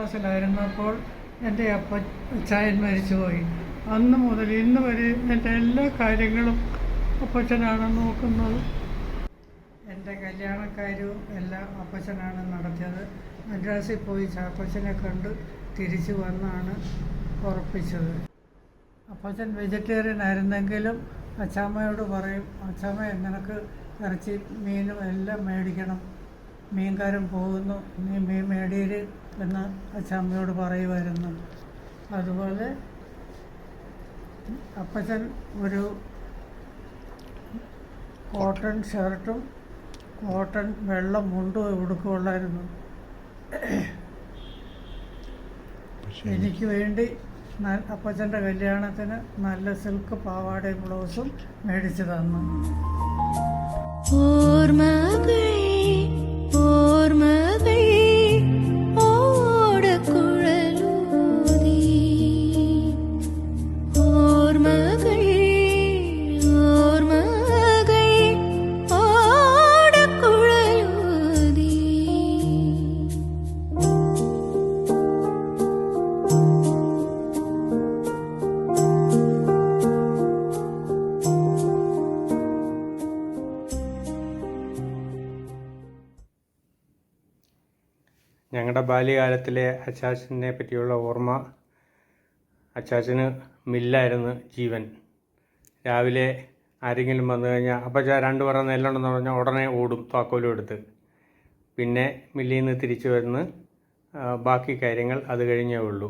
ക്ലാസ്സിലായിരുന്നപ്പോൾ എൻ്റെ അച്ചായൻ മരിച്ചുപോയി. അന്ന് മുതൽ ഇന്ന് വരെ എൻ്റെ എല്ലാ കാര്യങ്ങളും അപ്പച്ചനാണ് നോക്കുന്നത്. എൻ്റെ കല്യാണക്കാര്യവും എല്ലാം അപ്പച്ചനാണ് നടത്തിയത്. മദ്രാസിൽ പോയി ചാക്കോച്ചനെ കണ്ട് തിരിച്ചു വന്നാണ് ഉറപ്പിച്ചത്. അപ്പച്ചൻ വെജിറ്റേറിയൻ ആയിരുന്നെങ്കിലും അച്ചാമ്മയോട് പറയും, അച്ചാമ്മ നിനക്ക് ഇറച്ചി മീനും എല്ലാം മേടിക്കണം, മീൻകാരൻ പോകുന്നു, നീ മീൻ മേടിയിൽ എന്ന് അച്ചാമ്മയോട് പറയുമായിരുന്നു. അതുപോലെ അപ്പച്ചൻ ഒരു കോട്ടൺ ഷർട്ടും കോട്ടൺ വെള്ള മുണ്ടും ഉടുക്കുകൊള്ളായിരുന്നു. എനിക്ക് വേണ്ടി അപ്പച്ചൻ്റെ കല്യാണത്തിന് നല്ല സിൽക്ക് പാവാടയും ബ്ലൗസും മേടിച്ചു തന്നു. ഞങ്ങളുടെ ബാല്യകാലത്തിലെ അച്ചാച്ചനെ പറ്റിയുള്ള ഓർമ്മ, അച്ചാച്ചന് മില്ലായിരുന്നു ജീവൻ. രാവിലെ ആരെങ്കിലും വന്നു കഴിഞ്ഞാൽ അപ്പച്ചാ 2 പറ നെല്ലുണ്ടെന്ന് പറഞ്ഞാൽ ഉടനെ ഓടും താക്കോലും എടുത്ത്. പിന്നെ മില്ലിൽ നിന്ന് തിരിച്ചു വന്ന് ബാക്കി കാര്യങ്ങൾ അത് കഴിഞ്ഞേ ഉള്ളൂ.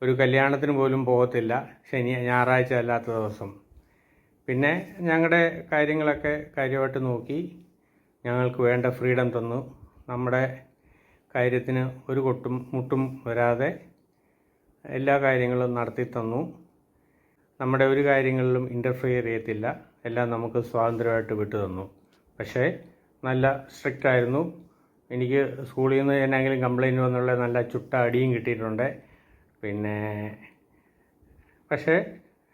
ഒരു കല്യാണത്തിന് പോലും പോകത്തില്ല ഞായറാഴ്ച അല്ലാത്ത ദിവസം. പിന്നെ ഞങ്ങളുടെ കാര്യങ്ങളൊക്കെ കാര്യമായിട്ട് നോക്കി ഞങ്ങൾക്ക് വേണ്ട ഫ്രീഡം തന്നു. നമ്മുടെ കാര്യത്തിന് ഒരു മുട്ടും വരാതെ എല്ലാ കാര്യങ്ങളും നടത്തി തന്നു. നമ്മുടെ ഒരു കാര്യങ്ങളിലും ഇൻ്റർഫിയർ ചെയ്യത്തില്ല, എല്ലാം നമുക്ക് സ്വാതന്ത്ര്യമായിട്ട് വിട്ടു തന്നു. പക്ഷേ നല്ല സ്ട്രിക്റ്റ് ആയിരുന്നു. എനിക്ക് സ്കൂളിൽ നിന്ന് എന്തെങ്കിലും കംപ്ലയിൻറ്റ് വന്നുള്ള നല്ല ചുട്ട അടിയും കിട്ടിയിട്ടുണ്ട്. പിന്നെ പക്ഷേ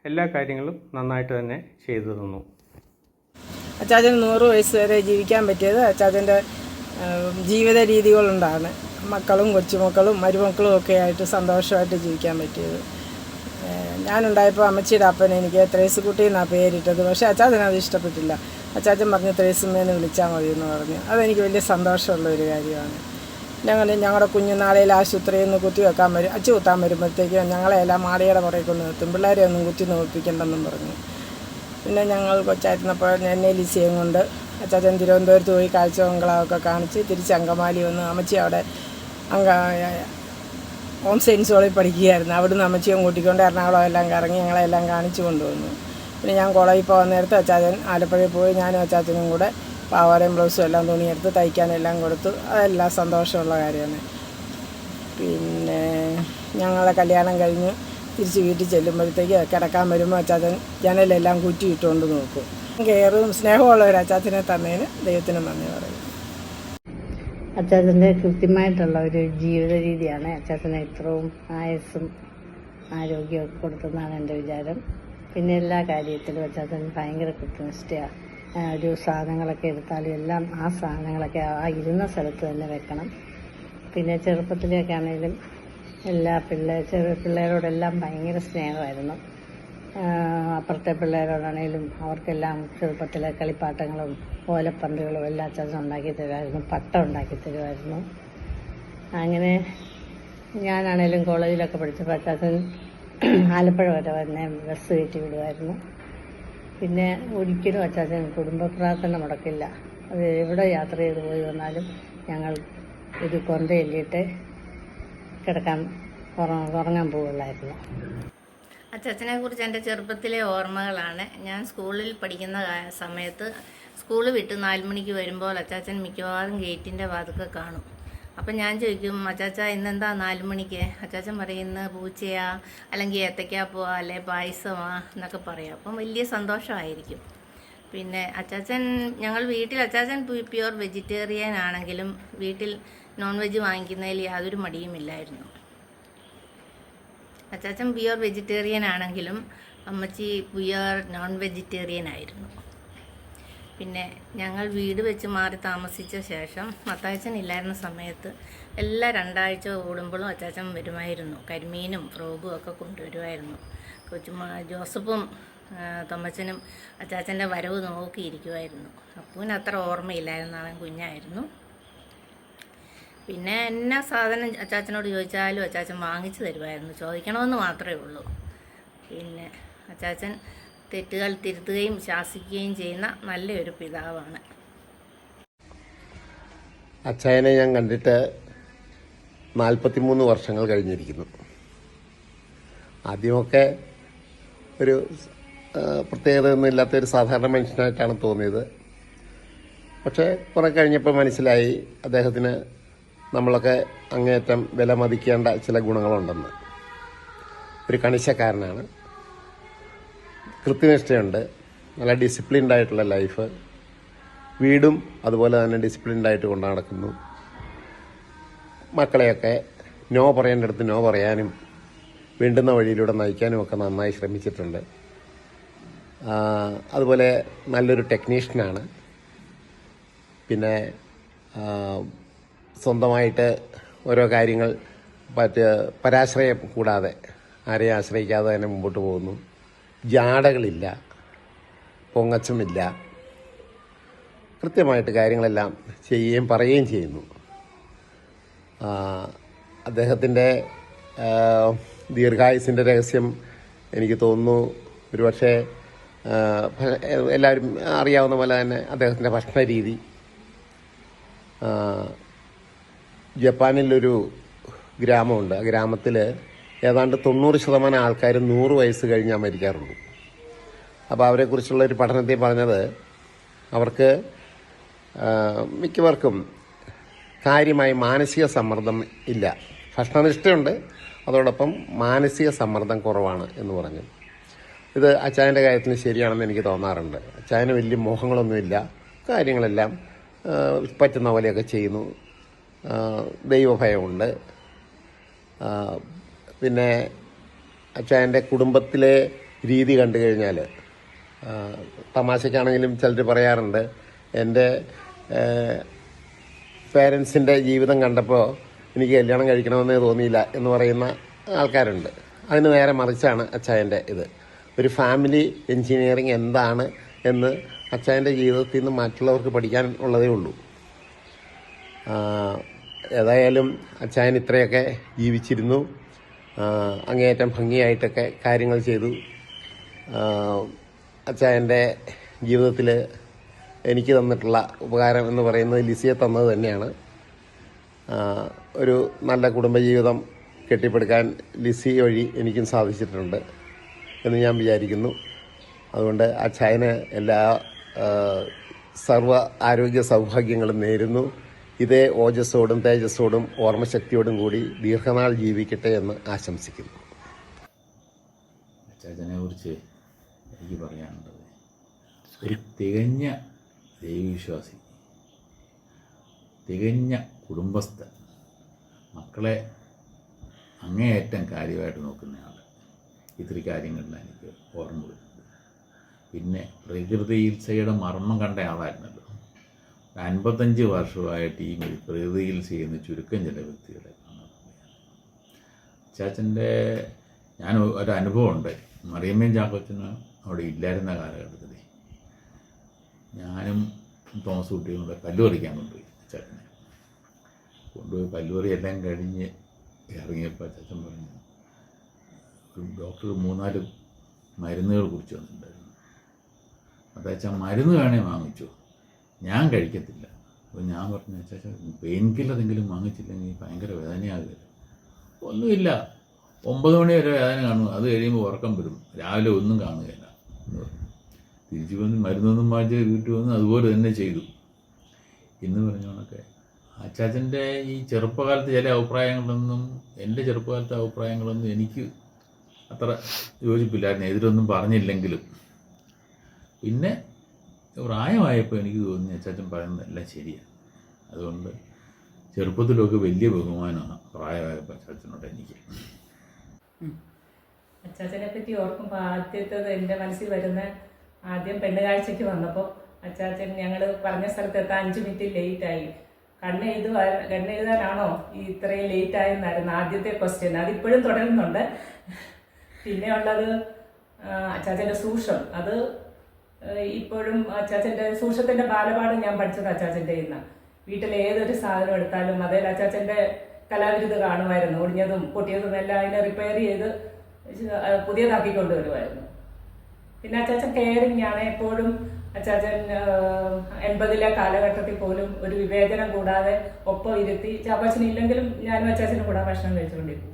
എല്ലാ കാര്യങ്ങളും നന്നായിട്ട് തന്നെ ചെയ്തു തന്നു. അച്ചാച്ചന് 100 വയസ്സ് വരെ ജീവിക്കാൻ പറ്റിയത് അച്ചാച്ചൻ്റെ ജീവിത രീതികളുണ്ടാണ്. മക്കളും കൊച്ചുമക്കളും മരുമക്കളും ഒക്കെ ആയിട്ട് സന്തോഷമായിട്ട് ജീവിക്കാൻ പറ്റിയത്. ഞാനുണ്ടായപ്പോൾ അമ്മച്ചിയുടെ അപ്പൻ എനിക്ക് ത്രേസ്കുട്ടി എന്നാണ് പേരിട്ടത്. പക്ഷേ അച്ചാച്ചനത് ഇഷ്ടപ്പെട്ടില്ല. അച്ചാച്ചൻ പറഞ്ഞ് ത്രേസ്മേന്ന് വിളിച്ചാൽ മതി എന്ന് പറഞ്ഞു. അതെനിക്ക് വലിയ സന്തോഷമുള്ള ഒരു കാര്യമാണ്. ഞങ്ങളുടെ കുഞ്ഞുനാളിൽ ആശുപത്രിയിൽ നിന്ന് കുത്താൻ വരുമ്പോഴത്തേക്കും ഞങ്ങളെല്ലാം മാടിയുടെ പുറകെ കൊണ്ട് നിർത്തും. പിള്ളേരെ ഒന്നും കുത്തി നോപ്പിക്കണ്ടെന്നും പറഞ്ഞു. പിന്നെ ഞങ്ങൾ കൊച്ചായിരുന്നപ്പോൾ എന്നെ ലിസിയും കൊണ്ട് അച്ചാച്ചൻ തിരുവനന്തപുരത്ത് പോയി കാഴ്ച ബംഗ്ലാവൊക്കെ കാണിച്ച് തിരിച്ച് അങ്കമാലി വന്ന് അമ്മച്ചി അവിടെ ഹോം സയൻസ് കോളേജിൽ പഠിക്കുകയായിരുന്നു. അവിടുന്ന് അമ്മച്ചിയും കൂട്ടിക്കൊണ്ട് എറണാകുളം എല്ലാം കറങ്ങി ഞങ്ങളെല്ലാം കാണിച്ചു കൊണ്ടുവന്നു. പിന്നെ ഞാൻ കോളേജിൽ പോകാൻ നേരത്ത് അച്ചാച്ചൻ ആലപ്പുഴയിൽ പോയി ഞാനും അച്ചാച്ചനും കൂടെ പാവാടയും ബ്ലൗസും എല്ലാം തുണിയെടുത്ത് തയ്ക്കാനെല്ലാം കൊടുത്തു. അതെല്ലാം സന്തോഷമുള്ള കാര്യമാണ്. പിന്നെ ഞങ്ങളെ കല്യാണം കഴിഞ്ഞ് തിരിച്ച് വീട്ടിൽ ചെല്ലുമ്പോഴത്തേക്ക് കിടക്കാൻ വരുമ്പോൾ അച്ചാച്ചൻ ജനലെല്ലാം കുറ്റിയിട്ടുകൊണ്ട് നോക്കും. കെയറും സ്നേഹമുള്ള ഒരു അച്ചാച്ചനെ തന്നതിന് ദൈവത്തിന് നന്ദി പറയും. അച്ചാച്ചൻ്റെ കൃത്യമായിട്ടുള്ള ഒരു ജീവിത രീതിയാണ് അച്ചാച്ചനെ ഇത്രയും ആയുസ്സും ആരോഗ്യമൊക്കെ കൊടുത്തെന്നാണ് എൻ്റെ വിചാരം. പിന്നെ എല്ലാ കാര്യത്തിലും അച്ചാച്ചൻ ഭയങ്കര കൃത്യനിഷ്ഠയാണ്. ഒരു സാധനങ്ങളൊക്കെ എടുത്താലും എല്ലാം ആ സാധനങ്ങളൊക്കെ ആ ഇരുന്ന സ്ഥലത്ത് തന്നെ വെക്കണം. പിന്നെ ചെറുപ്പത്തിലൊക്കെ ആണെങ്കിലും എല്ലാ പിള്ളേരോടെല്ലാം ഭയങ്കര സ്നേഹമായിരുന്നു. അപ്പുറത്തെ പിള്ളേരോടാണെങ്കിലും അവർക്കെല്ലാം ചെറുപ്പത്തിലെ കളിപ്പാട്ടങ്ങളും ഓലപ്പന്തുകളും എല്ലാം അച്ചാച്ചൻ ഉണ്ടാക്കി തരുമായിരുന്നു. പട്ടം ഉണ്ടാക്കി തരുമായിരുന്നു. അങ്ങനെ ഞാനാണേലും കോളേജിലൊക്കെ പഠിച്ചപ്പോൾ അച്ചാച്ചൻ ആലപ്പുഴ വരെ തന്നെ ബസ് കയറ്റി വിടുമായിരുന്നു. പിന്നെ ഒരിക്കലും അച്ചാച്ചൻ കുടുംബ പ്രാർത്ഥന മുടക്കില്ല. അത് എവിടെ യാത്ര ചെയ്ത് പോയി വന്നാലും ഞങ്ങൾ ഒരു കൊന്ത എല്ലിയിട്ട് ഉറങ്ങാൻ പോവുള്ളായിരുന്നു. അച്ചാച്ചനെ കുറിച്ച് എൻ്റെ ചെറുപ്പത്തിലെ ഓർമ്മകളാണ്. ഞാൻ സ്കൂളിൽ പഠിക്കുന്ന സമയത്ത് സ്കൂൾ വിട്ട് 4 മണിക്ക് വരുമ്പോൾ അച്ചാച്ചൻ മിക്കവാറും ഗേറ്റിൻ്റെ വാതിൽക്കൽ കാണും. അപ്പം ഞാൻ ചോദിക്കും, അച്ചാച്ച ഇന്നെന്താ 4 മണിക്ക്? അച്ചാച്ചൻ പറയുന്നത് പൂച്ചയാ, അല്ലെങ്കിൽ ഏത്തയ്ക്കാ പോവാ, അല്ലെ പായസമാ എന്നൊക്കെ പറയും. അപ്പം വലിയ സന്തോഷമായിരിക്കും. പിന്നെ ഞങ്ങൾ വീട്ടിൽ അച്ചാച്ചൻ പ്യുവർ വെജിറ്റേറിയൻ ആണെങ്കിലും വീട്ടിൽ നോൺ വെജ് വാങ്ങിക്കുന്നതിൽ യാതൊരു മടിയുമില്ലായിരുന്നു. അച്ചാച്ചൻ പ്യുവർ വെജിറ്റേറിയൻ ആണെങ്കിലും അമ്മച്ചി പ്യുവർ നോൺ വെജിറ്റേറിയൻ ആയിരുന്നു. പിന്നെ ഞങ്ങൾ വീട് വെച്ച് മാറി താമസിച്ച ശേഷം അച്ചാച്ചൻ ഇല്ലായിരുന്ന സമയത്ത് എല്ലാ 2 ആഴ്ച കൂടുമ്പോഴും അച്ചാച്ചൻ വരുമായിരുന്നു. കരിമീനും ഫ്രോഗും ഒക്കെ കൊണ്ടുവരുമായിരുന്നു. ജോസഫും തൊമ്മച്ചനും അച്ചാച്ചൻ്റെ വരവ് നോക്കിയിരിക്കുമായിരുന്നു. അപ്പൂന് അത്ര ഓർമ്മയില്ലായിരുന്നു, അവൻ കുഞ്ഞായിരുന്നു. പിന്നെ എന്നാ സാധനം അച്ചാച്ചനോട് ചോദിച്ചാലും അച്ചാച്ചൻ വാങ്ങിച്ചു തരുമായിരുന്നു. ചോദിക്കണമെന്ന് മാത്രമേ ഉള്ളൂ. പിന്നെ അച്ചാച്ചൻ തെറ്റുകൾ തിരുത്തുകയും ശാസിക്കുകയും ചെയ്യുന്ന നല്ലൊരു പിതാവാണ്. അച്ചായനെ ഞാൻ കണ്ടിട്ട് 43 വർഷങ്ങൾ കഴിഞ്ഞിരിക്കുന്നു. ആദ്യമൊക്കെ ഒരു പ്രത്യേകതയൊന്നും ഇല്ലാത്തൊരു സാധാരണ മനുഷ്യനായിട്ടാണ് തോന്നിയത്. പക്ഷേ കുറെ കഴിഞ്ഞപ്പോൾ മനസ്സിലായി അദ്ദേഹത്തിന് നമ്മളൊക്കെ അങ്ങേയറ്റം വില മതിക്കേണ്ട ചില ഗുണങ്ങളുണ്ടെന്ന്. ഒരു കണിശക്കാരനാണ്, കൃത്യനിഷ്ഠയുണ്ട്, നല്ല ഡിസിപ്ലിൻഡ് ആയിട്ടുള്ള ലൈഫ്, വീടും അതുപോലെ തന്നെ ഡിസിപ്ലിൻഡ് ആയിട്ട് കൊണ്ടു നടക്കുന്നു. മക്കളെയൊക്കെ നോ പറയേണ്ടടുത്ത് നോ പറയാനും വേണ്ടുന്ന വഴിയിലൂടെ നയിക്കാനും ഒക്കെ നന്നായി ശ്രമിച്ചിട്ടുണ്ട്. അതുപോലെ നല്ലൊരു ടെക്നീഷ്യനാണ്. പിന്നെ സ്വന്തമായിട്ട് ഓരോ കാര്യങ്ങൾ പരാശ്രയം കൂടാതെ, ആരെയും ആശ്രയിക്കാതെ തന്നെ മുമ്പോട്ട് പോകുന്നു. ജാടകളില്ല, പൊങ്ങച്ചമില്ല, കൃത്യമായിട്ട് കാര്യങ്ങളെല്ലാം ചെയ്യുകയും പറയുകയും ചെയ്യുന്നു. അദ്ദേഹത്തിൻ്റെ ദീർഘായുസിൻ്റെ രഹസ്യം എനിക്ക് തോന്നുന്നു ഒരുപക്ഷെ എല്ലാവരും അറിയാവുന്ന പോലെ തന്നെ അദ്ദേഹത്തിൻ്റെ ഭക്ഷണ രീതി. ജപ്പാനിലൊരു ഗ്രാമമുണ്ട്. ആ ഗ്രാമത്തിൽ ഏതാണ്ട് 90% ആൾക്കാർ 100 വയസ്സ് കഴിഞ്ഞാൽ മരിക്കാറുള്ളൂ. അപ്പോൾ അവരെക്കുറിച്ചുള്ള ഒരു പഠനത്തിൽ പറഞ്ഞത് അവർക്ക് മിക്കവർക്കും കാര്യമായി മാനസിക സമ്മർദ്ദം ഇല്ല. ഭക്ഷണനിഷ്ഠയുണ്ട്, അതോടൊപ്പം മാനസിക സമ്മർദ്ദം കുറവാണ് എന്ന് പറഞ്ഞു. ഇത് അച്ചായൻ്റെ കാര്യത്തിന് ശരിയാണെന്ന് എനിക്ക് തോന്നാറുണ്ട്. അച്ചായന് വലിയ മോഹങ്ങളൊന്നുമില്ല, കാര്യങ്ങളെല്ലാം പറ്റുന്ന പോലെയൊക്കെ ചെയ്യുന്നു. ദൈവഭയമുണ്ട്. പിന്നെ അച്ചായൻ്റെ കുടുംബത്തിലെ രീതി കണ്ടു കഴിഞ്ഞാൽ തമാശയ്ക്കാണെങ്കിലും ചിലർ പറയാറുണ്ട്, എൻ്റെ പേരൻസിൻ്റെ ജീവിതം കണ്ടപ്പോൾ എനിക്ക് കല്യാണം കഴിക്കണമെന്നേ തോന്നിയില്ല എന്ന് പറയുന്ന ആൾക്കാരുണ്ട്. അതിന് നേരെ മറിച്ചാണ് അച്ചായൻ്റെ ഇത്. ഒരു ഫാമിലി എൻജിനീയറിങ് എന്താണ് എന്ന് അച്ചായൻ്റെ ജീവിതത്തിൽ നിന്ന് മറ്റുള്ളവർക്ക് പഠിക്കാൻ ഉള്ളതേ ഉള്ളൂ. ഏതായാലും അച്ചായൻ ഇത്രയൊക്കെ ജീവിച്ചിരുന്നു, അങ്ങേയറ്റം ഭംഗിയായിട്ടൊക്കെ കാര്യങ്ങൾ ചെയ്തു. അച്ചായൻ്റെ ജീവിതത്തിൽ എനിക്ക് തന്നിട്ടുള്ള ഉപകാരം എന്ന് പറയുന്നത് ലിസിയെ തന്നത് തന്നെയാണ്. ഒരു നല്ല കുടുംബജീവിതം കെട്ടിപ്പടുക്കാൻ ലിസി വഴി എനിക്കും സാധിച്ചിട്ടുണ്ട് എന്ന് ഞാൻ വിചാരിക്കുന്നു. അതുകൊണ്ട് അച്ചായന് എല്ലാ സർവ്വ ആരോഗ്യ സൗഭാഗ്യങ്ങളും നേരുന്നു. ഇതേ ഓജസ്സോടും തേജസ്സോടും ഓർമ്മശക്തിയോടും കൂടി ദീർഘനാൾ ജീവിക്കട്ടെ എന്ന് ആശംസിക്കുന്നു. അച്ചാച്ചനെ കുറിച്ച് എനിക്ക് പറയാനുള്ളത്, ഒരു തികഞ്ഞ ദൈവവിശ്വാസി, തികഞ്ഞ കുടുംബസ്ഥൻ, മക്കളെ അങ്ങേയറ്റം കാര്യമായിട്ട് നോക്കുന്നയാൾ. ഇത്തിരി കാര്യങ്ങളിൽ എനിക്ക് ഓർമ്മ വരുന്നുണ്ട്. പിന്നെ പ്രകൃതി ചികിത്സയുടെ മർമ്മം കണ്ട ആളായിരുന്നല്ലോ. 55 വർഷമായിട്ട് ഈ പ്രകൃതി ചികിത്സ ചെയ്യുന്ന ചുരുക്കം ചില വ്യക്തികളെ കാണാൻ. അച്ചാച്ചൻ്റെ ഞാൻ ഒരനുഭവം ഉണ്ട്. മറിയമ്മയും ചാക്കോച്ചനും അവിടെ ഇല്ലായിരുന്ന കാലഘട്ടത്തിൽ ഞാനും തോമസ് കുട്ടിയും കൂടെ കല്ല് പറിക്കാൻ കൊണ്ടുപോയി. അച്ചാച്ചനെ കൊണ്ടുപോയി കല്ലുപറി എല്ലാം കഴിഞ്ഞ് ഇറങ്ങിയപ്പോൾ അച്ചാച്ചൻ പറഞ്ഞു, ഒരു ഡോക്ടർ 3-4 മരുന്നുകൾ കുറിച്ച് വന്നിട്ടുണ്ടായിരുന്നു. അച്ചാച്ചൻ മരുന്ന് വേണേ വാങ്ങിച്ചു, ഞാൻ കഴിക്കത്തില്ല. അപ്പോൾ ഞാൻ പറഞ്ഞു, അച്ചാച്ച പെയിൻ കില്ലറെങ്കിലും വാങ്ങിച്ചില്ലെങ്കിൽ ഭയങ്കര വേദനയാകില്ല. ഒന്നുമില്ല, 9 മണി വരെ വേദന കാണും, അത് കഴിയുമ്പോൾ ഉറക്കം വരും, രാവിലെ ഒന്നും കാണുകയില്ല എന്ന് പറഞ്ഞു. തിരിച്ചു വന്ന് മരുന്നൊന്നും വാങ്ങിച്ച് വീട്ടിൽ വന്ന് അതുപോലെ തന്നെ ചെയ്തു എന്ന് പറഞ്ഞോണൊക്കെ. അച്ചാച്ചൻ്റെ ഈ ചെറുപ്പകാലത്ത് ചില അഭിപ്രായങ്ങളൊന്നും, എൻ്റെ ചെറുപ്പകാലത്തെ അഭിപ്രായങ്ങളൊന്നും എനിക്ക് അത്ര യോജിപ്പില്ലായിരുന്നു, എതിരൊന്നും പറഞ്ഞില്ലെങ്കിലും. പിന്നെ പ്രായമായപ്പോൾ എനിക്ക് തോന്നി അച്ചാച്ചൻ പറയുന്നതെല്ലാം ശരിയാണ്. അതുകൊണ്ട് ചെറുപ്പത്തിലൊക്കെ വലിയ ബഹുമാനമാണ് പ്രായമായപ്പോൾ അച്ചാച്ചനോട് എനിക്ക്. അച്ചാച്ചനെ പറ്റി ഓർക്കുമ്പോൾ ആദ്യത്തേത് എൻ്റെ മനസ്സിൽ വരുന്ന, ആദ്യം പെണ്ണുകാഴ്ചയ്ക്ക് വന്നപ്പോൾ അച്ചാച്ചൻ ഞങ്ങൾ പറഞ്ഞ സ്ഥലത്ത് എത്താൻ 5 മിനിറ്റ് ലേറ്റായി. കണ്ണെഴുതാനാണോ ഈ ഇത്രയും ലേറ്റ് ആയെന്നായിരുന്നു ആദ്യത്തെ ക്വസ്റ്റ്യൻ. അതിപ്പോഴും തുടരുന്നുണ്ട്. പിന്നെ ഉള്ളത് അച്ചാച്ചൻ്റെ സൂക്ഷം. അത് ഇപ്പോഴും അച്ചാച്ചൻ്റെ സൂക്ഷത്തിൻ്റെ ബാലപാഠം ഞാൻ പഠിച്ചത് അച്ചാച്ചൻ്റെ ഇന്ന്. വീട്ടിലെ ഏതൊരു സാധനം എടുത്താലും അതിൽ അച്ചാച്ചൻ്റെ കലാവിരുത് കാണുമായിരുന്നു. ഒടിഞ്ഞതും പൊട്ടിയതും എല്ലാം അതിനെ റിപ്പയർ ചെയ്ത് പുതിയതാക്കി കൊണ്ടുവരുമായിരുന്നു. പിന്നെ അച്ചാച്ചൻ കെയറിങ് ആണ് എപ്പോഴും. അച്ചാച്ചൻ 80-ലെ കാലഘട്ടത്തിൽ പോലും ഒരു വിവേചനം കൂടാതെ ഒപ്പം ഇരുത്തി ചാപ്പാച്ചനില്ലെങ്കിലും ഞാനും അച്ചാച്ചനും കൂടെ ഭക്ഷണം കഴിച്ചുകൊണ്ടിരുന്നു.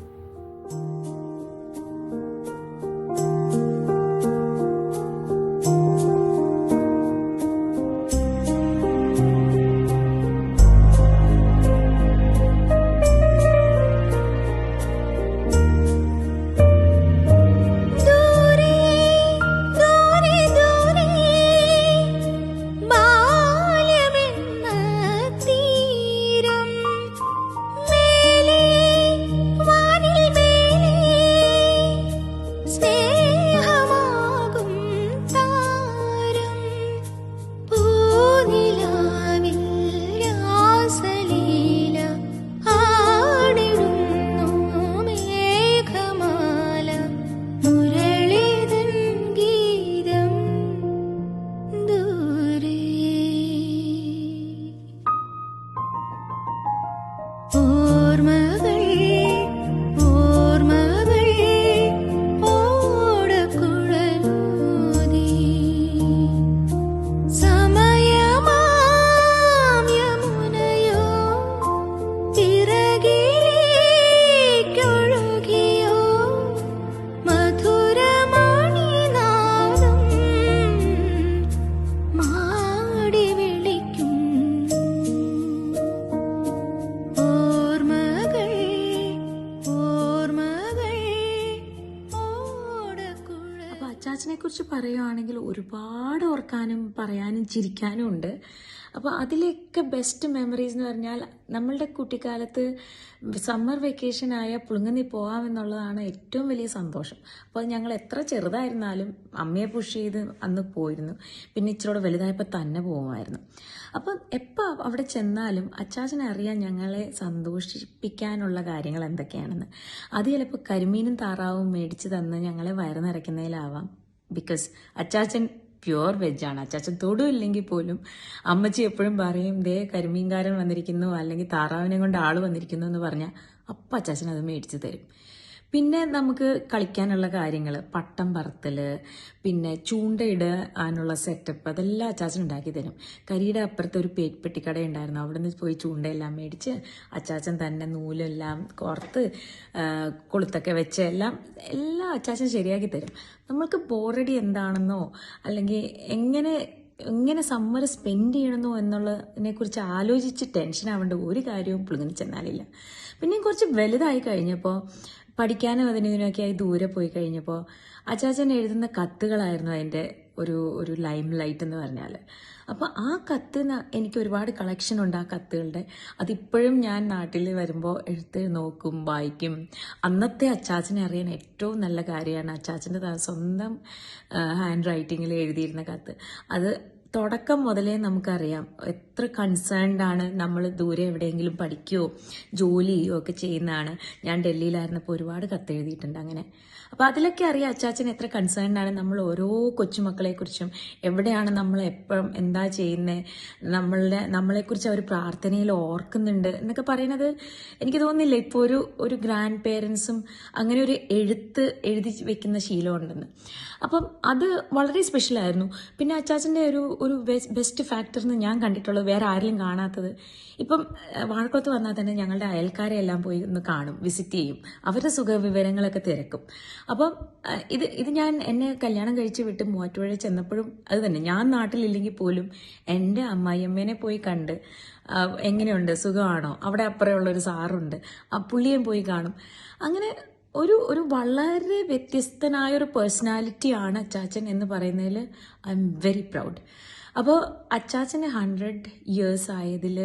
അച്ചാച്ചനെ കുറിച്ച് പറയുകയാണെങ്കിൽ ഒരുപാട് ഓർക്കാനും പറയാനും ചിരിക്കാനും ഉണ്ട്. അപ്പോൾ അതിലേക്ക് ബെസ്റ്റ് മെമ്മറീസ് എന്ന് പറഞ്ഞാൽ നമ്മളുടെ കുട്ടിക്കാലത്ത് സമ്മർ വെക്കേഷനായ പുളുങ്ങന്നി പോകാമെന്നുള്ളതാണ് ഏറ്റവും വലിയ സന്തോഷം. അപ്പോൾ ഞങ്ങൾ എത്ര ചെറുതായിരുന്നാലും അമ്മയെ പുഷ് ചെയ്ത് അന്ന് പോയിരുന്നു. പിന്നെ ഇച്ചിരി വലുതായപ്പോൾ തന്നെ പോകുമായിരുന്നു. അപ്പം എപ്പോൾ അവിടെ ചെന്നാലും അച്ചാച്ചനെ അറിയാൻ ഞങ്ങളെ സന്തോഷിപ്പിക്കാനുള്ള കാര്യങ്ങൾ എന്തൊക്കെയാണെന്ന്. അത് ചിലപ്പോൾ കരിമീനും താറാവും മേടിച്ച് തന്ന് ഞങ്ങളെ വയറ് നിറയ്ക്കുന്നതിലാവാം. Because Achachan pure വെജാണ്. അച്ചാച്ചൻ തൊടുമില്ലെങ്കിൽ പോലും അമ്മച്ചി എപ്പോഴും പറയും, ദേ കരിമീൻകാരൻ വന്നിരിക്കുന്നു അല്ലെങ്കിൽ താറാവിനെ കൊണ്ട് ആള് വന്നിരിക്കുന്നു എന്ന് പറഞ്ഞാൽ അപ്പം അച്ചാച്ചൻ അത് മേടിച്ച് തരും. പിന്നെ നമുക്ക് കളിക്കാനുള്ള കാര്യങ്ങൾ, പട്ടം പറത്തൽ, പിന്നെ ചൂണ്ടയിടാനുള്ള സെറ്റപ്പ്, അതെല്ലാം അച്ചാച്ചൻ ഉണ്ടാക്കി തരും. കരിയുടെ അപ്പുറത്ത് ഒരു പെട്ടിക്കട ഉണ്ടായിരുന്നു. അവിടെ നിന്ന് പോയി ചൂണ്ടയെല്ലാം മേടിച്ച് അച്ചാച്ചൻ തന്നെ നൂലെല്ലാം കോർത്ത് കൊളുത്തൊക്കെ വെച്ച് എല്ലാം അച്ചാച്ചൻ ശരിയാക്കി തരും. നമ്മൾക്ക് ബോറടി എന്താണെന്നോ അല്ലെങ്കിൽ എങ്ങനെ സമ്മർ സ്പെൻഡ് ചെയ്യണമെന്നോ എന്നുള്ളതിനെ കുറിച്ച് ആലോചിച്ച് ടെൻഷൻ ആവേണ്ട ഒരു കാര്യവും പുളുങ്ങി ചെന്നാലില്ല. പിന്നെ കുറച്ച് വലുതായി കഴിഞ്ഞപ്പോൾ പഠിക്കാനും ഇതിനൊക്കെ ആയി ദൂരെ പോയി കഴിഞ്ഞപ്പോൾ അച്ചാച്ചൻ എഴുതുന്ന കത്തുകളായിരുന്നു അതിൻ്റെ ഒരു ലൈം ലൈറ്റ് എന്ന് പറഞ്ഞാൽ. അപ്പോൾ ആ കത്ത് എനിക്ക് ഒരുപാട് കളക്ഷൻ ഉണ്ട് ആ കത്തുകളുടെ. അതിപ്പോഴും ഞാൻ നാട്ടിൽ വരുമ്പോൾ എടുത്ത് നോക്കും, വായിക്കും. അന്നത്തെ അച്ചാച്ചനെ അറിയാൻ ഏറ്റവും നല്ല കാര്യമാണ് അച്ചാച്ചൻ്റെ സ്വന്തം ഹാൻഡ് റൈറ്റിങ്ങിൽ എഴുതിയിരുന്ന കത്ത്. അത് തുടക്കം മുതലേ നമുക്കറിയാം എത്ര കൺസേൺഡ് ആണ്. നമ്മൾ ദൂരെ എവിടെയെങ്കിലും പഠിക്കുകയോ ജോലി ചെയ്യുകയോ ഒക്കെ ചെയ്യുന്നതാണ്. ഞാൻ ഡൽഹിയിലായിരുന്നപ്പോൾ ഒരുപാട് കത്ത് എഴുതിയിട്ടുണ്ട് അങ്ങനെ. അപ്പോൾ അതിലൊക്കെ അറിയാം അച്ചാച്ചൻ എത്ര കൺസേൺഡ് ആണ്. നമ്മൾ ഓരോ കൊച്ചുമക്കളെക്കുറിച്ചും എവിടെയാണ് നമ്മൾ എപ്പോഴും എന്താ ചെയ്യുന്നത്, നമ്മളെക്കുറിച്ച് അവർ പ്രാർത്ഥനയിൽ ഓർക്കുന്നുണ്ട് എന്നൊക്കെ പറയുന്നത് എനിക്ക് തോന്നുന്നില്ല ഇപ്പോൾ ഒരു ഗ്രാൻഡ് പേരൻസും അങ്ങനെ ഒരു എഴുതി വെക്കുന്ന ശീലമുണ്ടെന്ന്. അപ്പം അത് വളരെ സ്പെഷ്യലായിരുന്നു. പിന്നെ അച്ചാച്ചൻ്റെ ഒരു ബെസ്റ്റ് ഫാക്ടർ എന്ന് ഞാൻ കണ്ടിട്ടുള്ളത്, വേറെ ആരെങ്കിലും കാണാത്തത്, ഇപ്പം വാഴക്കുളത്ത് വന്നാൽ തന്നെ ഞങ്ങളുടെ അയൽക്കാരെ എല്ലാം പോയി ഒന്ന് കാണും, വിസിറ്റ് ചെയ്യും, അവരുടെ സുഖവിവരങ്ങളൊക്കെ തിരക്കും. അപ്പം ഇത് ഞാൻ എന്നെ കല്യാണം കഴിച്ച് വിട്ട് മൂവാറ്റുപുഴ ചെന്നപ്പോഴും അത് തന്നെ. ഞാൻ നാട്ടിലില്ലെങ്കിൽ പോലും എൻ്റെ അമ്മായിയമ്മേനെ പോയി കണ്ട് എങ്ങനെയുണ്ട്, സുഖമാണോ, അവിടെ അപ്പുറമുള്ളൊരു സാറുണ്ട്, ആ പുള്ളിയെ പോയി കാണും. അങ്ങനെ ഒരു വളരെ വ്യത്യസ്തനായൊരു പേഴ്സണാലിറ്റിയാണ് അച്ചാച്ചൻ എന്ന് പറയുന്നതിൽ ഐ എം വെരി പ്രൗഡ്. അപ്പോൾ അച്ചാച്ചന് 100 years ആയതിൽ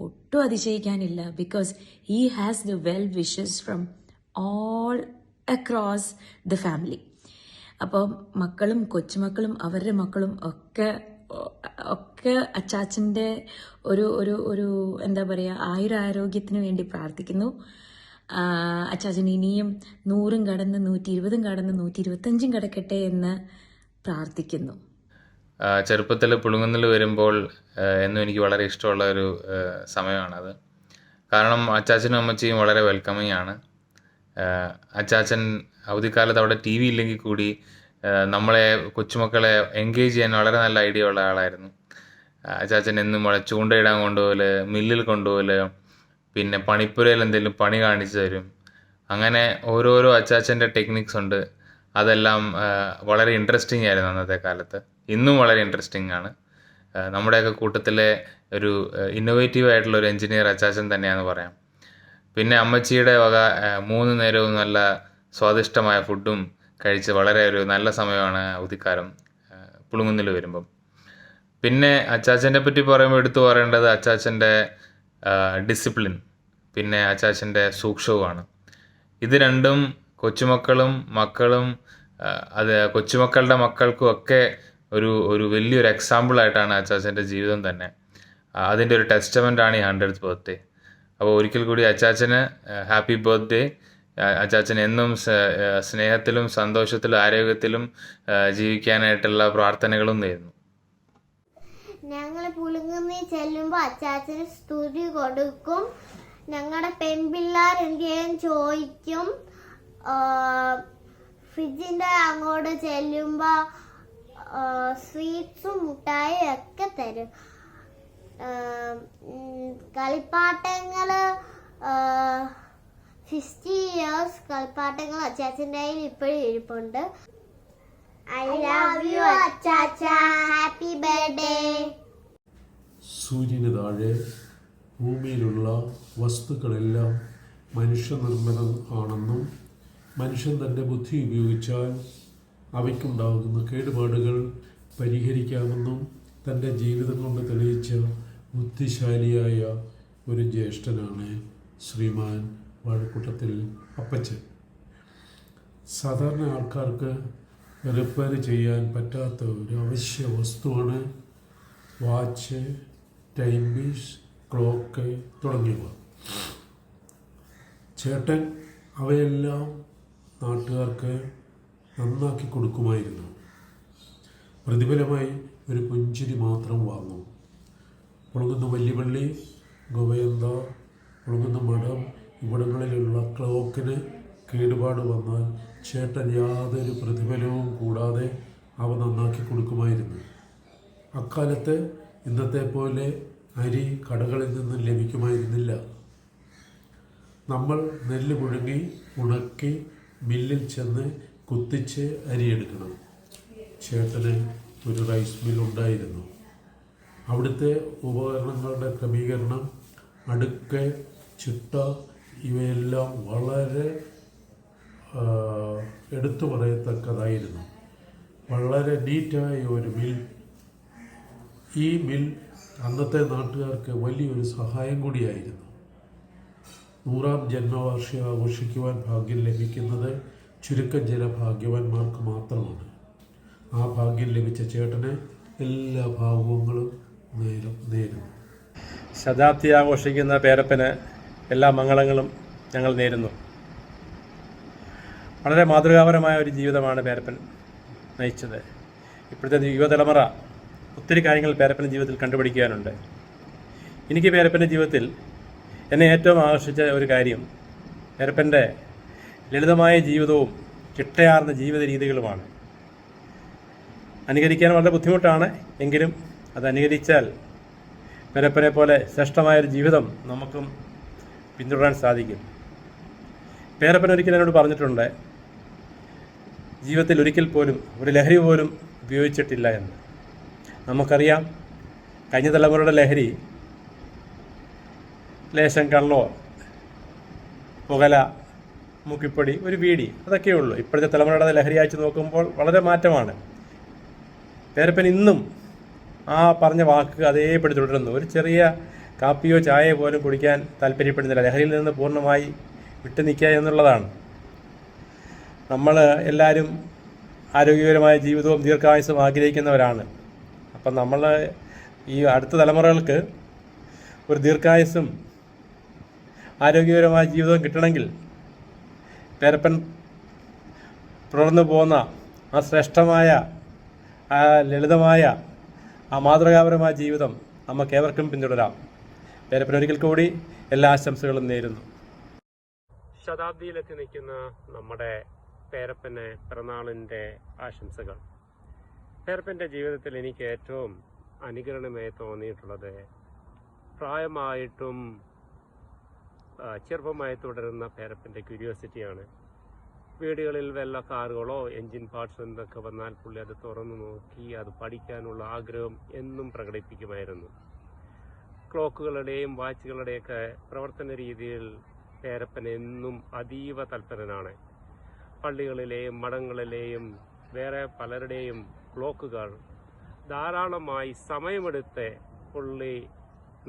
ഒട്ടും അതിശയിക്കാനില്ല. Because he has the well wishes from all across the family. അപ്പോൾ മക്കളും കൊച്ചുമക്കളും അവരുടെ മക്കളും ഒക്കെ ഒക്കെ അച്ചാച്ചൻ്റെ ഒരു ഒരു ഒരു എന്താ പറയുക ആയുരാരോഗ്യത്തിന് വേണ്ടി പ്രാർത്ഥിക്കുന്നു. അച്ചാച്ചൻ ഇനിയും 100 കടന്ന് 120 കടന്ന് 125 കടക്കട്ടെ എന്ന് പ്രാർത്ഥിക്കുന്നു. ചെറുപ്പത്തിൽ പുളുങ്ങുന്നിൽ വരുമ്പോൾ എന്നും എനിക്ക് വളരെ ഇഷ്ടമുള്ള ഒരു സമയമാണത്. കാരണം അച്ചാച്ചനും അമ്മച്ചിയും വളരെ വെൽക്കമിങ് ആണ്. അച്ചാച്ചൻ അവധിക്കാലത്ത് അവിടെ TV ഇല്ലെങ്കിൽ കൂടി നമ്മളെ കൊച്ചുമക്കളെ എൻഗേജ് ചെയ്യാൻ വളരെ നല്ല ഐഡിയ ഉള്ള ആളായിരുന്നു. അച്ചാച്ചൻ എന്നും ചൂണ്ടയിടാൻ കൊണ്ടുപോകല്, മില്ലിൽ കൊണ്ടുപോകല്, പിന്നെ പണിപ്പുരയിൽ എന്തെങ്കിലും പണി കാണിച്ചു തരും. അങ്ങനെ ഓരോരോ അച്ചാച്ചൻ്റെ ടെക്നിക്സ് ഉണ്ട്. അതെല്ലാം വളരെ ഇൻട്രസ്റ്റിംഗ് ആയിരുന്നു അന്നത്തെ കാലത്ത്. ഇന്നും വളരെ ഇൻട്രസ്റ്റിംഗ് ആണ്. നമ്മുടെയൊക്കെ കൂട്ടത്തിലെ ഒരു ഇന്നോവേറ്റീവ് ആയിട്ടുള്ള ഒരു എൻജിനീയർ അച്ചാച്ചൻ തന്നെയാണെന്ന് പറയാം. പിന്നെ അമ്മച്ചിയുടെ വക 3 നേരവും നല്ല സ്വാദിഷ്ടമായ ഫുഡും കഴിച്ച് വളരെ ഒരു നല്ല സമയമാണ് അവധിക്കാലം പുളുങ്ങുന്നിൽ വരുമ്പം. പിന്നെ അച്ചാച്ചൻ്റെ പറ്റി പറയുമ്പോൾ എടുത്തു പറയേണ്ടത് അച്ചാച്ചൻ്റെ ഡിസിപ്ലിൻ, പിന്നെ അച്ചാച്ചൻ്റെ സൂക്ഷ്മവുമാണ്. ഇത് രണ്ടും കൊച്ചുമക്കളും മക്കളും അത് കൊച്ചുമക്കളുടെ മക്കൾക്കും ഒക്കെ ഒരു വലിയൊരു എക്സാമ്പിളായിട്ടാണ് അച്ചാച്ചൻ്റെ ജീവിതം തന്നെ. അതിൻ്റെ ഒരു ടെസ്റ്റമെൻ്റാണ് ഈ 100th ബർത്ത്ഡേ. അപ്പോൾ ഒരിക്കൽ കൂടി അച്ചാച്ചന് ഹാപ്പി ബർത്ത്ഡേ. അച്ചാച്ചൻ എന്നും സ്നേഹത്തിലും സന്തോഷത്തിലും ആരോഗ്യത്തിലും ജീവിക്കാനായിട്ടുള്ള പ്രാർത്ഥനകളും നേരുന്നു. ഞങ്ങൾ പുളുങ്ങുന്നി ചെല്ലുമ്പോൾ അച്ചാച്ചന് സ്തുതി കൊടുക്കും. ഞങ്ങളുടെ പെൺപിള്ളേർ എന്തെങ്കിലും ചോദിക്കും. ഫ്രിഡ്ജിൻ്റെ അങ്ങോട്ട് ചെല്ലുമ്പോൾ സ്വീറ്റ്സും മുട്ടായും ഒക്കെ തരും. കളിപ്പാട്ടങ്ങൾ 50 years കളിപ്പാട്ടങ്ങൾ അച്ചാച്ചൻ്റെ കയ്യിൽ ഇപ്പോഴും ഇരിപ്പുണ്ട്. I love you അച്ചാച്ചാ, ഹാപ്പി ബർത്ത്ഡേ. സൂര്യന് താഴെ ഭൂമിയിലുള്ള വസ്തുക്കളെല്ലാം മനുഷ്യനിർമ്മിതം ആണെന്നും മനുഷ്യൻ തൻ്റെ ബുദ്ധി ഉപയോഗിച്ചാൽ അവയ്ക്കുണ്ടാകുന്ന കേടുപാടുകൾ പരിഹരിക്കാമെന്നും തൻ്റെ ജീവിതം കൊണ്ട് തെളിയിച്ച ബുദ്ധിശാലിയായ ഒരു ജ്യേഷ്ഠനാണ് ശ്രീമാൻ വാഴക്കുട്ടത്തിൽ അപ്പച്ചൻ. സാധാരണ ആൾക്കാർക്ക് റിപ്പയർ ചെയ്യാൻ പറ്റാത്ത ഒരു അവശ്യ വസ്തുവാണ് വാച്ച്, ടൈം പീസ്, ക്ലോക്ക് തുടങ്ങിയവ. ചേട്ടൻ അവയെല്ലാം നാട്ടുകാർക്ക് നന്നാക്കി കൊടുക്കുമായിരുന്നു. പ്രതിഫലമായി ഒരു പുഞ്ചിരി മാത്രം വാങ്ങും. പുളുങ്ങുന്ന വല്യപള്ളി, ഗോവയന്ത, പുളുങ്ങുന്ന മഠം ഇവിടങ്ങളിലുള്ള ക്ലോക്കിന് കേടുപാട് വന്നാൽ ചേട്ടൻ യാതൊരു പ്രതിഫലവും കൂടാതെ അവ നന്നാക്കി കൊടുക്കുമായിരുന്നു. അക്കാലത്ത് ഇന്നത്തെ പോലെ അരി കടകളിൽ നിന്ന് ലഭിക്കുമായിരുന്നില്ല. നമ്മൾ നെല്ല് പുഴുങ്ങി ഉണക്കി മില്ലിൽ ചെന്ന് കുത്തിച്ച് അരിയെടുക്കണം. ചേട്ടന് ഒരു റൈസ് മില്ലുണ്ടായിരുന്നു. അവിടുത്തെ ഉപകരണങ്ങളുടെ ക്രമീകരണം, അടുക്ക്, ചിട്ട ഇവയെല്ലാം വളരെ എടുത്തു പറയത്തക്കതായിരുന്നു. വളരെ നീറ്റായ ഒരു മിൽ. ഈ മിൽ അന്നത്തെ നാട്ടുകാർക്ക് വലിയൊരു സഹായം കൂടിയായിരുന്നു. 100ാം ജന്മവാർഷികം ആഘോഷിക്കുവാൻ ഭാഗ്യം ലഭിക്കുന്നത് ചുരുക്കം ചില ഭാഗ്യവാന്മാർക്ക് മാത്രമാണ്. ആ ഭാഗ്യം ലഭിച്ച ചേട്ടന് എല്ലാ ഭാവുകങ്ങളും നേരുന്നു. ശതാബ്ദി ആഘോഷിക്കുന്ന പേരപ്പന് എല്ലാ മംഗളങ്ങളും ഞങ്ങൾ നേരുന്നു. വളരെ മാതൃകാപരമായ ഒരു ജീവിതമാണ് പേരപ്പൻ നയിച്ചത്. ഇപ്പോഴത്തെ യുവതലമുറ ഒത്തിരി കാര്യങ്ങൾ പേരപ്പൻ്റെ ജീവിതത്തിൽ കണ്ടുപിടിക്കാനുണ്ട്. എനിക്ക് പേരപ്പൻ്റെ ജീവിതത്തിൽ എന്നെ ഏറ്റവും ആകർഷിച്ച ഒരു കാര്യം പേരപ്പൻ്റെ ലളിതമായ ജീവിതവും ചിട്ടയാർന്ന ജീവിത രീതികളുമാണ്. അനുകരിക്കാൻ വളരെ ബുദ്ധിമുട്ടാണ്, എങ്കിലും അത് അനുകരിച്ചാൽ പേരപ്പനെ പോലെ ശ്രേഷ്ഠമായൊരു ജീവിതം നമുക്കും പിന്തുടരാൻ സാധിക്കും. പേരപ്പൻ ഒരിക്കലും എന്നോട് പറഞ്ഞിട്ടുണ്ട്, ജീവിതത്തിൽ ഒരിക്കൽ പോലും ഒരു ലഹരി പോലും ഉപയോഗിച്ചിട്ടില്ല എന്ന്. നമുക്കറിയാം, കഴിഞ്ഞ തലമുറയുടെ ലഹരി ലേശം കള്ളോ, പുകല, മുക്കിപ്പൊടി, ഒരു ബീഡി, അതൊക്കെയേ ഉള്ളൂ. ഇപ്പോഴത്തെ തലമുറയുടെ ലഹരി അയച്ചു നോക്കുമ്പോൾ വളരെ മാറ്റമാണ്. പേരപ്പൻ ഇന്നും ആ പറഞ്ഞ വാക്ക് അതേപടി തുടരുന്നു. ഒരു ചെറിയ കാപ്പിയോ ചായയോ പോലും കുടിക്കാൻ താല്പര്യപ്പെടുന്നില്ല. ലഹരിയിൽ നിന്ന് പൂർണ്ണമായി വിട്ടു നിൽക്കുക എന്നുള്ളതാണ്. നമ്മൾ എല്ലാവരും ആരോഗ്യകരമായ ജീവിതവും ദീർഘായുസ്സും ആഗ്രഹിക്കുന്നവരാണ്. അപ്പം നമ്മൾ ഈ അടുത്ത തലമുറകൾക്ക് ഒരു ദീർഘായുസ്സും ആരോഗ്യപരമായ ജീവിതവും കിട്ടണമെങ്കിൽ പേരപ്പൻ തുടർന്നു പോകുന്ന ആ ശ്രേഷ്ഠമായ ആ ലളിതമായ ആ മാതൃകാപരമായ ജീവിതം നമുക്കേവർക്കും പിന്തുടരാം. പേരപ്പൻ ഒരിക്കൽ കൂടി എല്ലാ ആശംസകളും നേരുന്നു. ശതാബ്ദിയിലെത്തി നിൽക്കുന്ന നമ്മുടെ പേരപ്പന് പിറന്നാളിൻ്റെ ആശംസകൾ. പേരപ്പൻ്റെ ജീവിതത്തിൽ എനിക്ക് ഏറ്റവും അനുകരണമായി തോന്നിയിട്ടുള്ളത് പ്രായമായിട്ടും ചെറുപ്പമായി തുടരുന്ന പേരപ്പൻ്റെ ക്യൂരിയോസിറ്റിയാണ്. വീടുകളിൽ വല്ല കാറുകളോ എൻജിൻ പാർട്സ് എന്തൊക്കെ വന്നാൽ പുള്ളി അത് തുറന്നു നോക്കി അത് പഠിക്കാനുള്ള ആഗ്രഹം എന്നും പ്രകടിപ്പിക്കുമായിരുന്നു. ക്ലോക്കുകളുടെയും വാച്ചുകളുടെയൊക്കെ പ്രവർത്തന രീതിയിൽ പേരപ്പൻ എന്നും അതീവ തൽപരനാണ്. പള്ളികളിലെയും മഠങ്ങളിലെയും വേറെ പലരുടെയും ക്ലോക്കുകൾ ധാരാളമായി സമയമെടുത്ത് പുള്ളി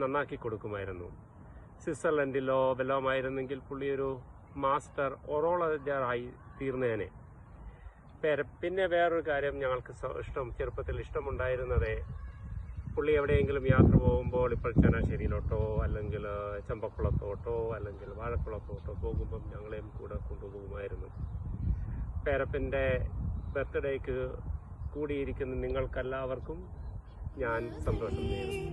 നന്നാക്കി കൊടുക്കുമായിരുന്നു. സ്വിറ്റ്സർലൻഡിലോ വല്ലതുമായിരുന്നെങ്കിൽ പുള്ളി ഒരു മാസ്റ്റർ ഒറോളജറായി തീർന്നേനെ. പിന്നെ വേറൊരു കാര്യം ഞങ്ങൾക്ക് ചെറുപ്പത്തിൽ ഇഷ്ടമുണ്ടായിരുന്നത്, പുള്ളി എവിടെയെങ്കിലും യാത്ര പോകുമ്പോൾ ഇപ്പോൾ ചങ്ങനാശ്ശേരിയിലോട്ടോ അല്ലെങ്കിൽ ചമ്പക്കുളത്തോട്ടോ അല്ലെങ്കിൽ വാഴക്കുളത്തോട്ടോ പോകുമ്പം ഞങ്ങളെയും കൂടെ കൊണ്ടുപോകുമായിരുന്നു. പേരപ്പൻ്റെ ബർത്ത്ഡേക്ക് കൂടിയിരിക്കുന്ന നിങ്ങൾക്കെല്ലാവർക്കും ഞാൻ സന്തോഷം നേരുന്നു.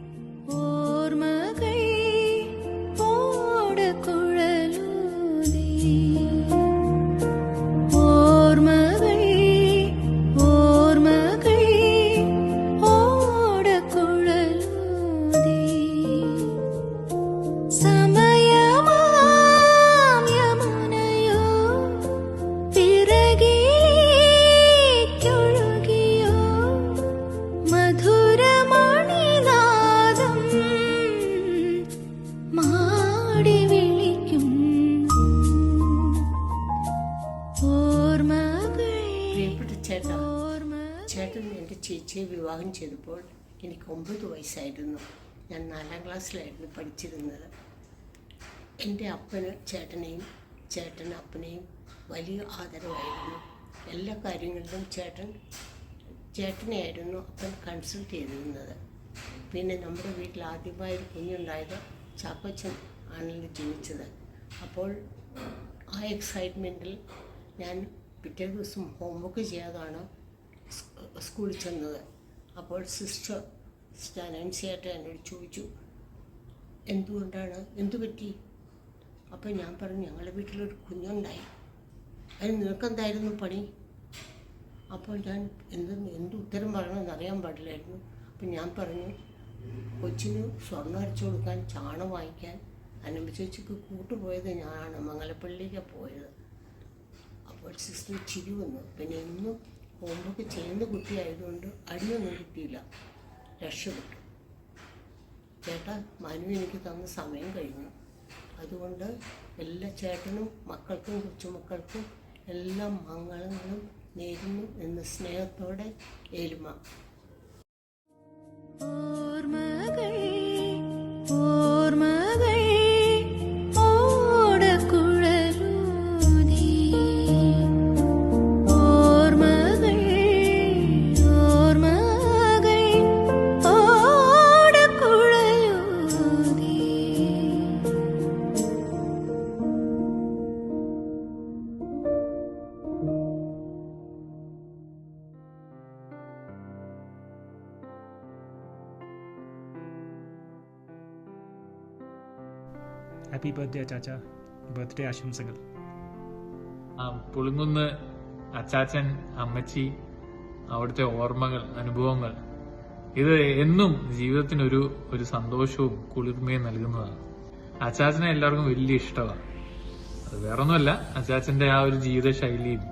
ചേട്ടൻ എൻ്റെ ചേച്ചിയെ വിവാഹം ചെയ്തപ്പോൾ എനിക്ക് 9 വയസ്സായിരുന്നു. ഞാൻ 4ാം ക്ലാസ്സിലായിരുന്നു പഠിച്ചിരുന്നത്. എൻ്റെ അപ്പന് ചേട്ടനെയും ചേട്ടന് അപ്പനെയും വലിയ ആദരവായിരുന്നു. എല്ലാ കാര്യങ്ങളിലും ചേട്ടനെയായിരുന്നു അപ്പൻ കൺസൾട്ട് ചെയ്തിരുന്നത്. പിന്നെ നമ്മുടെ വീട്ടിൽ ആദ്യമായൊരു കുഞ്ഞുണ്ടായത് ചാക്കോച്ചൻ ആണല്ലോ ജനിച്ചത്. അപ്പോൾ ആ എക്സൈറ്റ്മെൻറ്റിൽ ഞാൻ പിറ്റേ ദിവസം ഹോംവർക്ക് ചെയ്യാതാണ് സ്കൂളിൽ ചെന്നത്. അപ്പോൾ സിസ്റ്റർ നാൻസിയായിട്ട് എന്നോട് ചോദിച്ചു, എന്തു പറ്റി? അപ്പോൾ ഞാൻ പറഞ്ഞു, ഞങ്ങളുടെ വീട്ടിലൊരു കുഞ്ഞുണ്ടായി, അതിന് നിനക്കെന്തായിരുന്നു പണി? അപ്പോൾ ഞാൻ എന്ത് ഉത്തരം പറയണമെന്ന് അറിയാൻ പാടില്ലായിരുന്നു. അപ്പം ഞാൻ പറഞ്ഞു, കൊച്ചിന് സ്വർണ്ണം അരച്ചു കൊടുക്കാൻ ചാണം വാങ്ങിക്കാൻ അന്നമ്മ ചേച്ചിക്ക് കൂട്ടുപോയത് ഞാനാണ്, മംഗലപ്പള്ളിയിലേക്കാണ് പോയത്. അപ്പോൾ സിസ്റ്റർ ചിരി വന്നു. പിന്നെ ഇന്നും ഹോംവർക്ക് ചെയ്യുന്ന കുട്ടിയായതുകൊണ്ട് അടിയൊന്നും കിട്ടിയില്ല, രക്ഷപ്പെട്ടു. ചേട്ടാ, മനു എനിക്ക് തന്ന സമയം കഴിഞ്ഞു. അതുകൊണ്ട് എല്ലാ ചേട്ടനും മക്കൾക്കും കൊച്ചുമക്കൾക്കും എല്ലാ മംഗളങ്ങളും നേരുന്നു എന്ന് സ്നേഹത്തോടെ ഏലുമ. ഹാപ്പി ബർത്ത്ഡേ അച്ചാച്ച, ബർത്ത്ഡേ ആശംസകൾ. പുളുങ്ങുന്ന് അച്ചാച്ചൻ, അമ്മച്ചി, അവിടുത്തെ ഓർമ്മകൾ, അനുഭവങ്ങൾ, ഇത് എന്നും ജീവിതത്തിനൊരു സന്തോഷവും കുളിർമയും നൽകുന്നതാണ്. അച്ചാച്ചനെ എല്ലാവർക്കും വലിയ ഇഷ്ടമാണ്. അത് വേറൊന്നുമല്ല, അച്ചാച്ചന്റെ ആ ഒരു ജീവിതശൈലിയും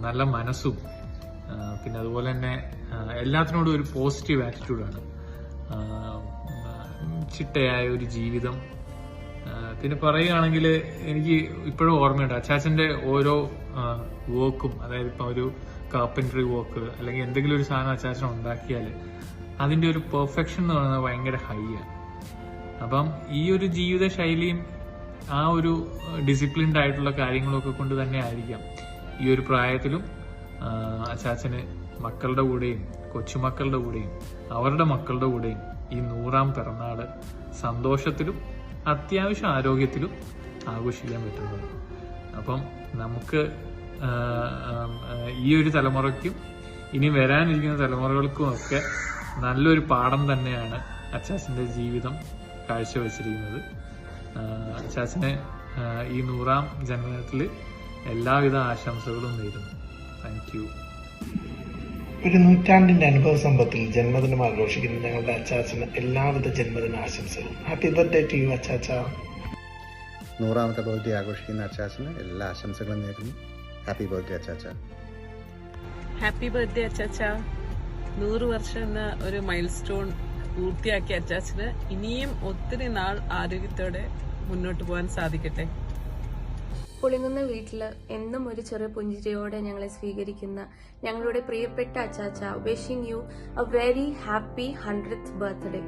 നല്ല മനസ്സും പിന്നെ അതുപോലെ തന്നെ എല്ലാത്തിനോടും ഒരു പോസിറ്റീവ് ആറ്റിറ്റ്യൂഡാണ്. ചിട്ടയായ ഒരു ജീവിതം. പിന്നെ പറയുകയാണെങ്കിൽ എനിക്ക് ഇപ്പോഴും ഓർമ്മയുണ്ട് അച്ചാച്ചന്റെ ഓരോ വർക്കും. അതായത് ഇപ്പം ഒരു കാർപ്പൻട്രി വർക്ക് അല്ലെങ്കിൽ എന്തെങ്കിലും ഒരു സാധനം അച്ചാച്ചൻ ഉണ്ടാക്കിയാൽ അതിൻ്റെ ഒരു പെർഫെക്ഷൻ എന്ന് പറയുന്നത് ഭയങ്കര ഹൈ ആണ്. അപ്പം ഈ ഒരു ജീവിത ശൈലിയും ആ ഒരു ഡിസിപ്ലിൻഡ് ആയിട്ടുള്ള കാര്യങ്ങളൊക്കെ കൊണ്ട് തന്നെ ആയിരിക്കാം ഈ ഒരു പ്രായത്തിലും അച്ചാച്ചന് മക്കളുടെ കൂടെയും കൊച്ചുമക്കളുടെ കൂടെയും അവരുടെ മക്കളുടെ കൂടെയും ഈ 100ാം പിറന്നാൾ സന്തോഷത്തിലും അത്യാവശ്യം ആരോഗ്യത്തിലും ആഘോഷിക്കാൻ പറ്റുന്നത്. അപ്പം നമുക്ക് ഈ ഒരു തലമുറയ്ക്കും ഇനി വരാനിരിക്കുന്ന തലമുറകൾക്കും ഒക്കെ നല്ലൊരു പാഠം തന്നെയാണ് അച്ചാച്ചൻ്റെ ജീവിതം കാഴ്ചവെച്ചിരിക്കുന്നത്. അച്ചാച്ചനെ ഈ 100ാം ജന്മദിനത്തിൽ എല്ലാവിധ ആശംസകളും നേരുന്നു. Thank you. ഒരു നൂറ്റാണ്ടിന്റെ അനുഭവ സമ്പത്തിൽ ജന്മദിനം ആഘോഷിക്കുന്ന ഞങ്ങളുടെ അച്ചാച്ചന് എല്ലാവിധ ജന്മദിന ആശംസകളും. ഹാപ്പി ബർത്ത്ഡേ ടു യു അച്ചാച്ച. 100ാമത്തെ ബർത്ത്ഡേ ആഘോഷിക്കുന്ന അച്ചാച്ചന് എല്ലാ ആശംസകളും നേരുന്നു. ഹാപ്പി ബർത്ത്ഡേ അച്ചാച്ച. ഹാപ്പി ബർത്ത്ഡേ അച്ചാച്ച. 100 വർഷം എന്ന ഒരു മൈൽ സ്റ്റോൺ പൂർത്തിയാക്കിയ അച്ചാച്ചന് ഇനിയും ഒത്തിരി നാൾ ആരോഗ്യത്തോടെ മുന്നോട്ട് പോകാൻ സാധിക്കട്ടെ. പുളിങ്ങുന്ന വീട്ടിൽ എന്നും ഒരു ചെറിയ പുഞ്ചിരിയോടെ ഞങ്ങളെ സ്വീകരിക്കുന്ന ഞങ്ങളുടെ പ്രിയപ്പെട്ട അച്ചാച്ച, wishing you a very happy 100th birthday.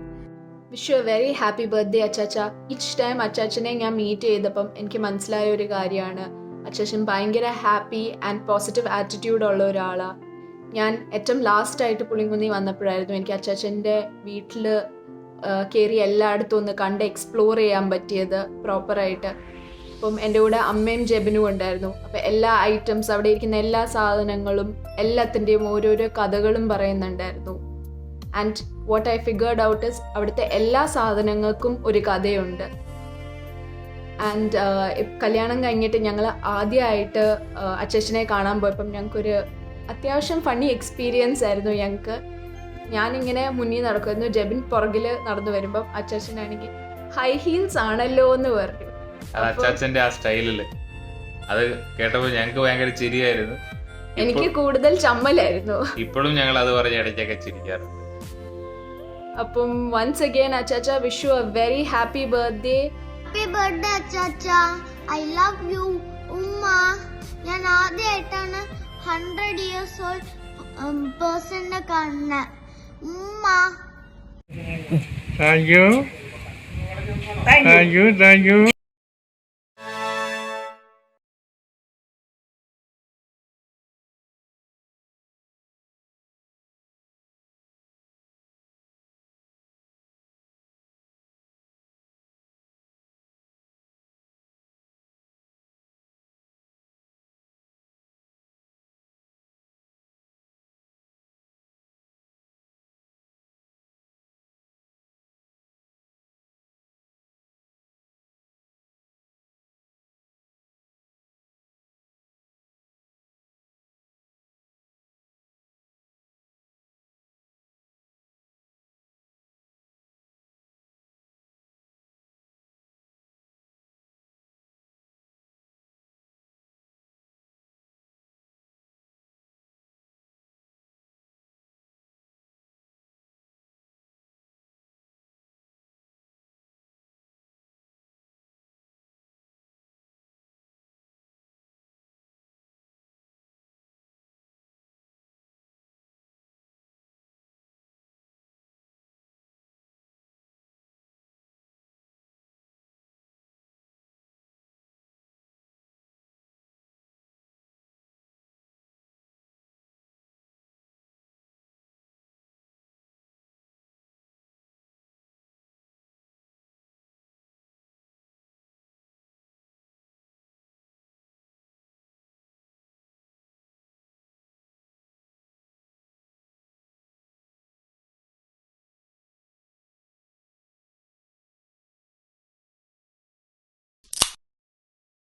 Wish you a very happy birthday അച്ചാച്ച. ഈച്ച് ടൈം അച്ചാച്ചനെ ഞാൻ മീറ്റ് ചെയ്തപ്പം എനിക്ക് മനസ്സിലായ ഒരു കാര്യമാണ്, അച്ചാച്ചൻ ഭയങ്കര ഹാപ്പി ആൻഡ് പോസിറ്റീവ് ആറ്റിറ്റ്യൂഡ് ഉള്ള ഒരാളാണ്. ഞാൻ ഏറ്റവും ലാസ്റ്റായിട്ട് പുളിങ്കുന്നി വന്നപ്പോഴായിരുന്നു എനിക്ക് അച്ചാച്ചൻ്റെ വീട്ടിൽ കയറി എല്ലായിടത്തും ഒന്ന് കണ്ട് എക്സ്പ്ലോർ ചെയ്യാൻ പറ്റിയത് പ്രോപ്പറായിട്ട്. അപ്പം എൻ്റെ കൂടെ അമ്മയും ജെബിനും ഉണ്ടായിരുന്നു. അപ്പം എല്ലാ ഐറ്റംസ്, അവിടെ ഇരിക്കുന്ന എല്ലാ സാധനങ്ങളും എല്ലാത്തിൻ്റെയും ഓരോരോ കഥകളും പറയുന്നുണ്ടായിരുന്നു. And what I figured out is അവിടുത്തെ എല്ലാ സാധനങ്ങൾക്കും ഒരു കഥയുണ്ട്. ആൻഡ് കല്യാണം കഴിഞ്ഞിട്ട് ഞങ്ങൾ ആദ്യമായിട്ട് അച്ചാച്ചനെ കാണാൻ പോയപ്പം ഞങ്ങൾക്കൊരു അത്യാവശ്യം ഫണ്ണി എക്സ്പീരിയൻസ് ആയിരുന്നു ഞങ്ങൾക്ക്. ഞാനിങ്ങനെ മുന്നിൽ നടക്കുമായിരുന്നു, ജെബിൻ പുറകിൽ നടന്നു വരുമ്പം അച്ചാച്ചനാണെങ്കിൽ ഹൈ ഹീൽസ് ആണല്ലോ എന്ന് പറഞ്ഞു. അച്ചാച്ചന്റെ ആ സ്റ്റൈലില് അത് കേട്ടപ്പോൾ ഞങ്ങൾക്ക് ഭയങ്കര ചിരിയായിരുന്നു. എനിക്ക് കൂടുതൽ ചമ്മലായിരുന്നു. ഇപ്പോഴും ഞങ്ങൾ അത് പറഞ്ഞ് ഇടയ്ക്കൊക്കെ ചിരിക്കാറുണ്ട്. അപ്പം വൺസ് അഗൈൻ അച്ചാച്ച, wish you a very happy birthday. Happy birthday അച്ചാച്ച. ഐ ലവ് യു ഉമ്മ. ഞാൻ ആദ്യമായിട്ടാണ് 100 years old പേഴ്സണിനെ കാണുന്നത്. ഉമ്മ. Thank U.